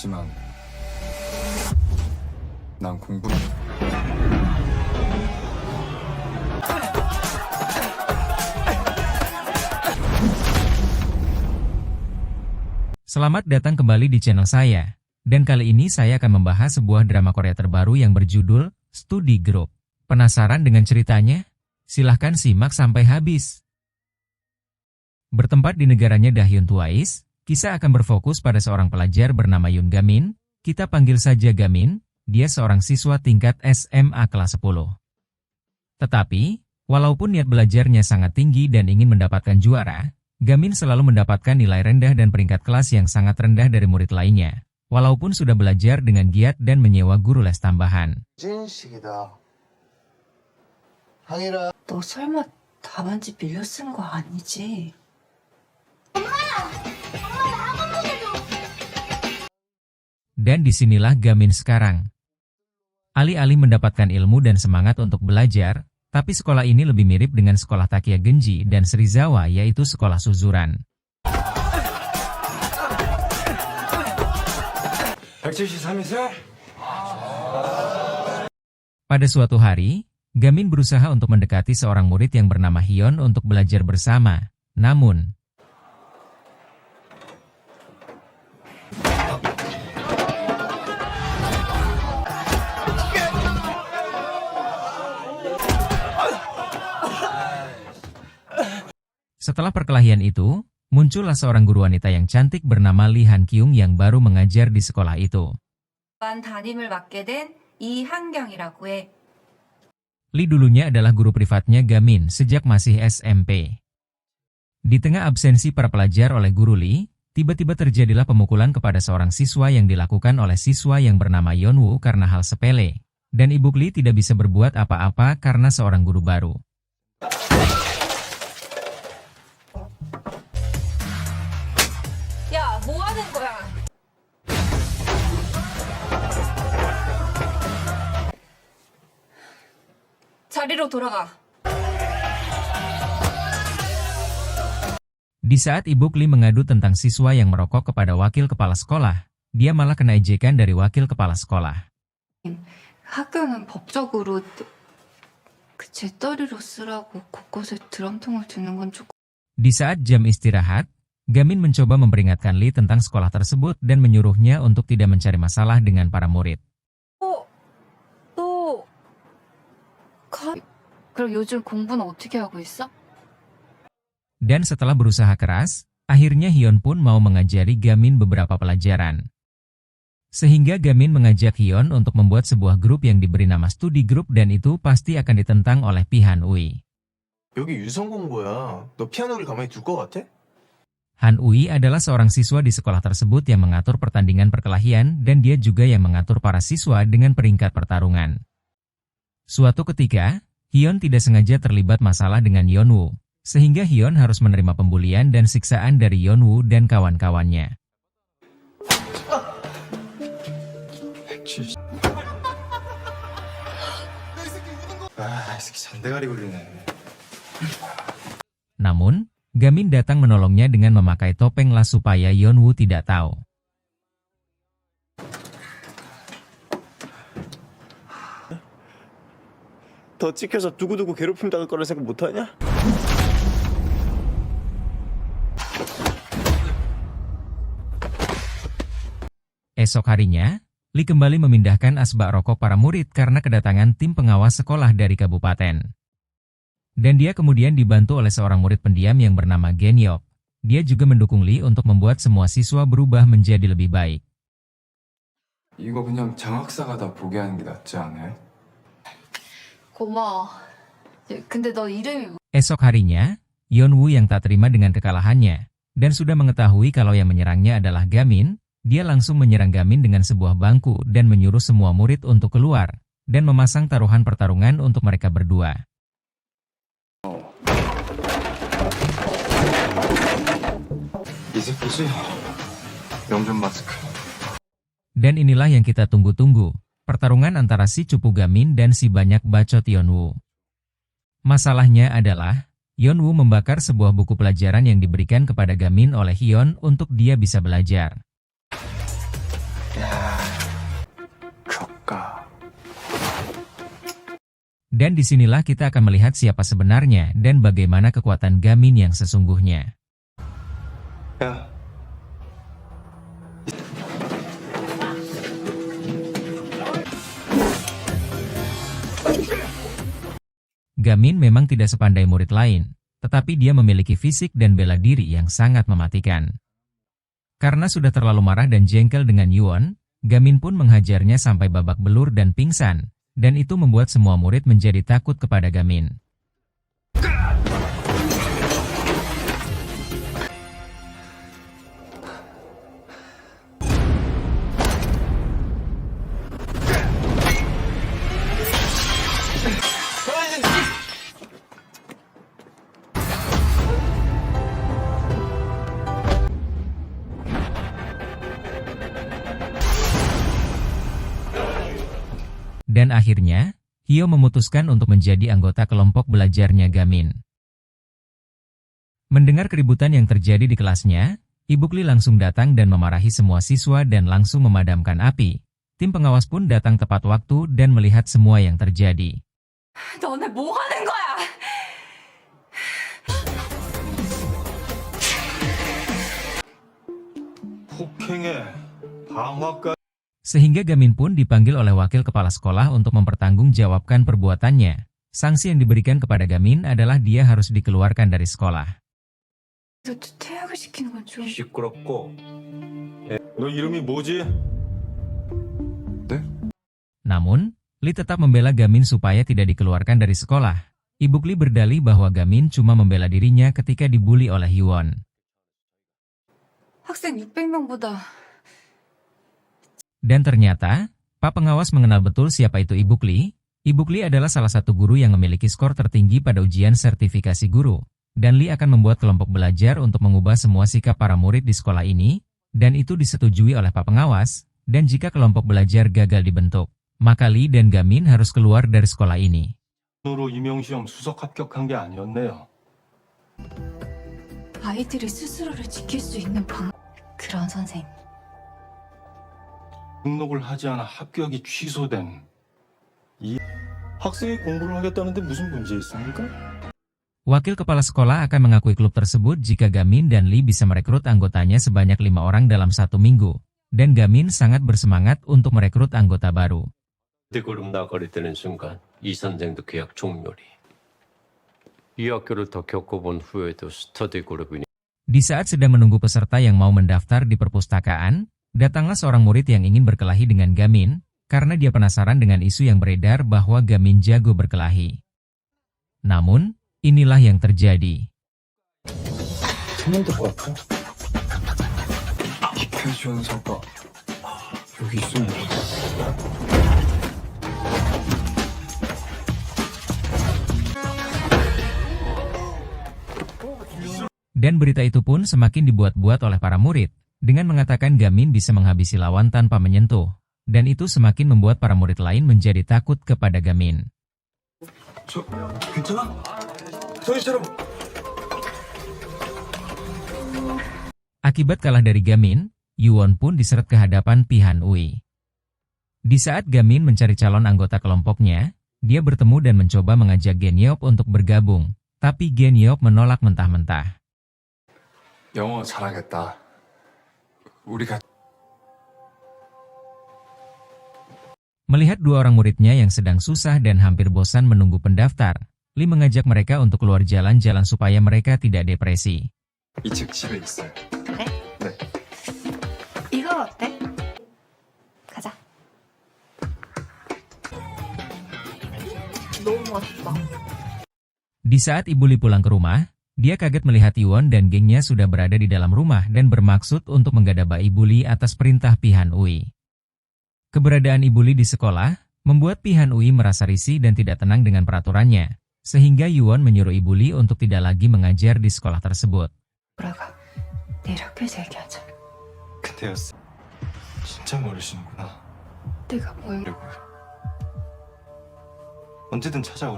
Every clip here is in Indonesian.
없지만 난 공부. Selamat datang kembali di channel saya. Dan kali ini saya akan membahas sebuah drama Korea terbaru yang berjudul Study Group. Penasaran dengan ceritanya? Silahkan simak sampai habis. Bertempat di negaranya Dahyun Twice, kisah akan berfokus pada seorang pelajar bernama Yoon Gamin. Kita panggil saja Gamin, dia seorang siswa tingkat SMA kelas 10. Tetapi, walaupun niat belajarnya sangat tinggi dan ingin mendapatkan juara, Gamin selalu mendapatkan nilai rendah dan peringkat kelas yang sangat rendah dari murid lainnya. Walaupun sudah belajar dengan giat dan menyewa guru les tambahan. 진식이다. 항이라. 너 설마 답안지 빌려 쓴 거 아니지? Dan disinilah Gamin sekarang. Alih-alih mendapatkan ilmu dan semangat untuk belajar, tapi sekolah ini lebih mirip dengan sekolah Takia Genji dan Srizawa, yaitu sekolah suzuran. 173세? Pada suatu hari, Gamin berusaha untuk mendekati seorang murid yang bernama Hyun untuk belajar bersama. Namun, setelah perkelahian itu, muncullah seorang guru wanita yang cantik bernama Lee Han Kyung yang baru mengajar di sekolah itu. 담임을 맡게 된 이한경이라고 해. Lee dulunya adalah guru privatnya Gamin sejak masih SMP. Di tengah absensi para pelajar oleh guru Lee, tiba-tiba terjadilah pemukulan kepada seorang siswa yang dilakukan oleh siswa yang bernama Yeonwoo karena hal sepele. Dan ibu Lee tidak bisa berbuat apa-apa karena seorang guru baru. 야, 뭐 하는 거야? 자리로 돌아가. Di saat ibu Lee mengadu tentang siswa yang merokok kepada wakil kepala sekolah, dia malah kena ejekan dari wakil kepala sekolah. 학교는 법적으로 그 재떨이로 쓰라고 곳곳에 드럼통을 두는 건 조금. Di saat jam istirahat, Gamin mencoba memperingatkan Lee tentang sekolah tersebut dan menyuruhnya untuk tidak mencari masalah dengan para murid. 너 그럼 요즘 공부는 어떻게 하고 있어? Dan setelah berusaha keras, akhirnya Hyun pun mau mengajari Gamin beberapa pelajaran. Sehingga Gamin mengajak Hyun untuk membuat sebuah grup yang diberi nama Study Group dan itu pasti akan ditentang oleh Han Ui. 여기 유성 공부야. 너 피아노를 가만히 둘 것 같아? Han Ui adalah seorang siswa di sekolah tersebut yang mengatur pertandingan perkelahian dan dia juga yang mengatur para siswa dengan peringkat pertarungan. Suatu ketika, Hyun tidak sengaja terlibat masalah dengan Yeonwoo, sehingga Hyun harus menerima pembulian dan siksaan dari Yeonwoo dan kawan-kawannya. 아, 이 새끼 잔대가리 굴리네. Namun, Gamin datang menolongnya dengan memakai topeng las supaya Yeonwoo tidak tahu. 더 찍혀서 두고두고 괴롭힘 당할 거라 생각 못하냐? Esok harinya, Lee kembali memindahkan asbak rokok para murid karena kedatangan tim pengawas sekolah dari kabupaten. Dan dia kemudian dibantu oleh seorang murid pendiam yang bernama Genyok. Dia juga mendukung Lee untuk membuat semua siswa berubah menjadi lebih baik. 이거 그냥 장학사가 다 보게 하는 게 낫지 않아요? 고마워. 근데 너 이름이 Esok harinya, Yeonwoo yang tak terima dengan kekalahannya, dan sudah mengetahui kalau yang menyerangnya adalah Gamin, dia langsung menyerang Gamin dengan sebuah bangku dan menyuruh semua murid untuk keluar, dan memasang taruhan pertarungan untuk mereka berdua. 이 새끼지? 염전 마스크. Dan inilah yang kita tunggu-tunggu, pertarungan antara si cupu Gamin dan si banyak bacot Yeonwoo. Masalahnya adalah, Yeonwoo membakar sebuah buku pelajaran yang diberikan kepada Gamin oleh Hyun untuk dia bisa belajar. Dan disinilah kita akan melihat siapa sebenarnya dan bagaimana kekuatan Gamin yang sesungguhnya. 야, Gamin memang tidak sepandai murid lain, tetapi dia memiliki fisik dan bela diri yang sangat mematikan. Karena sudah terlalu marah dan jengkel dengan Yuon, Gamin pun menghajarnya sampai babak belur dan pingsan, dan itu membuat semua murid menjadi takut kepada Gamin. Dan akhirnya, Hyo memutuskan untuk menjadi anggota kelompok belajarnya Gamin. Mendengar keributan yang terjadi di kelasnya, Ibu Kli langsung datang dan memarahi semua siswa dan langsung memadamkan api. Tim pengawas pun datang tepat waktu dan melihat semua yang terjadi. 너네 뭐 하는 거야? 폭행에 방화까지. Sehingga Gamin pun dipanggil oleh wakil kepala sekolah untuk mempertanggungjawabkan perbuatannya. Sanksi yang diberikan kepada Gamin adalah dia harus dikeluarkan dari sekolah. 퇴학을 시키는 건 좀... 시끄럽고. 너 이름이 뭐지? 네? Namun, Lee tetap membela Gamin supaya tidak dikeluarkan dari sekolah. Ibu Kli berdalih bahwa Gamin cuma membela dirinya ketika dibully oleh Hyewon. 학생 600명보다 Dan ternyata, Pak Pengawas mengenal betul siapa itu Ibu Kli. Ibu Kli adalah salah satu guru yang memiliki skor tertinggi pada ujian sertifikasi guru. Dan Lee akan membuat kelompok belajar untuk mengubah semua sikap para murid di sekolah ini, dan itu disetujui oleh Pak Pengawas, dan jika kelompok belajar gagal dibentuk, maka Lee dan Gamin harus keluar dari sekolah ini. 으로 임용시험 수석 합격한 게 아니었네요. 아이들이 스스로를 지킬 수 있는 그런 선생님. 등록을 하지 않아 합격이 취소된 이 학생이 공부를 하겠다는데 무슨 문제 있습니까? Wakil kepala sekolah akan mengakui klub tersebut jika Gamin dan Lee bisa merekrut anggotanya sebanyak 5 orang dalam 1 minggu. Dan Gamin sangat bersemangat untuk merekrut anggota baru. 그룹 나가게 되는 순간 이 선생도 계약 종료리. 이 학교를 더 겪어본 후에도 스터디 그룹이니 Di saat sedang menunggu peserta yang mau mendaftar di perpustakaan, datanglah seorang murid yang ingin berkelahi dengan Gamin, karena dia penasaran dengan isu yang beredar bahwa Gamin jago berkelahi. Namun, inilah yang terjadi. 표준서가 여기 있습니다. Dan berita itu pun semakin dibuat-buat oleh para murid, dengan mengatakan Gamin bisa menghabisi lawan tanpa menyentuh. Dan itu semakin membuat para murid lain menjadi takut kepada Gamin. 저 괜찮아? 정신차려. Akibat kalah dari Gamin, Yuon pun diseret ke hadapan Pihan Ui. Di saat Gamin mencari calon anggota kelompoknya, dia bertemu dan mencoba mengajak Genyop untuk bergabung, tapi Genyop menolak mentah-mentah. 영어 잘하겠다. 우리가 Melihat 2 orang muridnya yang sedang susah dan hampir bosan menunggu pendaftar, Lee mengajak mereka untuk keluar jalan-jalan supaya mereka tidak depresi. 이 책 집에 있어요. 그래? 네. 이거 어때? 가자. 너무 멋있다. Di saat Ibu Lee pulang ke rumah, dia kaget melihat Yuon dan gengnya sudah berada di dalam rumah dan bermaksud untuk menggadaba Ibu Lee atas perintah Pihan Ui. Keberadaan Ibu Lee di sekolah membuat Pihan Ui merasa risih dan tidak tenang dengan peraturannya, sehingga Yuon menyuruh Ibu Lee untuk tidak lagi mengajar di sekolah tersebut. 돌아가. 내일 학교에서 얘기하자. 근데요, 진짜 모르시는구나. 내가 뭘... 언제든 찾아오.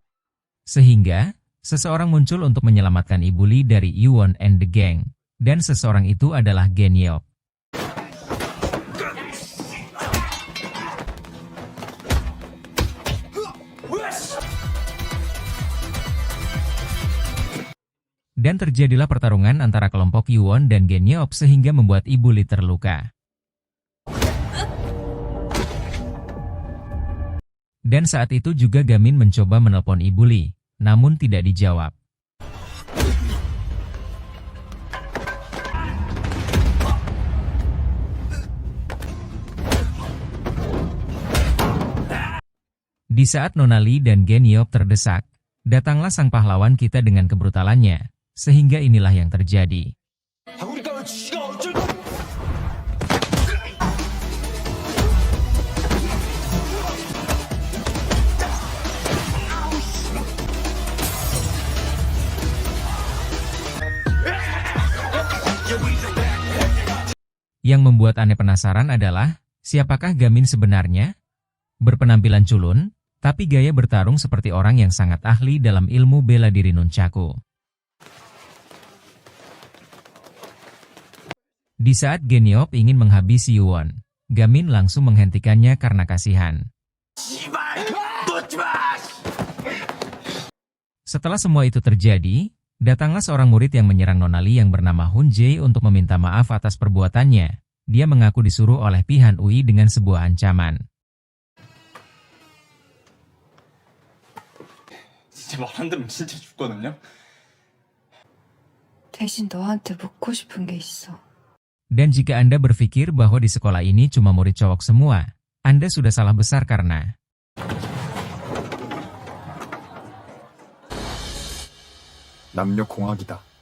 Sehingga, seseorang muncul untuk menyelamatkan Ibu Lee dari Yuon and the gang, dan seseorang itu adalah Genyop. Dan terjadilah pertarungan antara kelompok Yuwon dan Genyop sehingga membuat Ibu Lee terluka. Dan saat itu juga Gamin mencoba menelpon Ibu Lee, namun tidak dijawab. Di saat Nona Lee dan Genyop terdesak, datanglah sang pahlawan kita dengan kebrutalannya, sehingga inilah yang terjadi. Yang membuat Ane penasaran adalah, siapakah Gamin sebenarnya? Berpenampilan culun, tapi gaya bertarung seperti orang yang sangat ahli dalam ilmu bela diri nunchaku. Di saat Genyop ingin menghabisi Yuwon, Gamin langsung menghentikannya karena kasihan. Setelah semua itu terjadi, datanglah seorang murid yang menyerang Nona Lee yang bernama Hun Jae untuk meminta maaf atas perbuatannya. Dia mengaku disuruh oleh Pihan Ui dengan sebuah ancaman. 진짜 말 안 들으면 진짜 죽거든요. 대신 너한테 묻고 싶은 게 있어. Dan jika Anda berpikir bahwa di sekolah ini cuma murid cowok semua, Anda sudah salah besar karena 남녀 공학이다.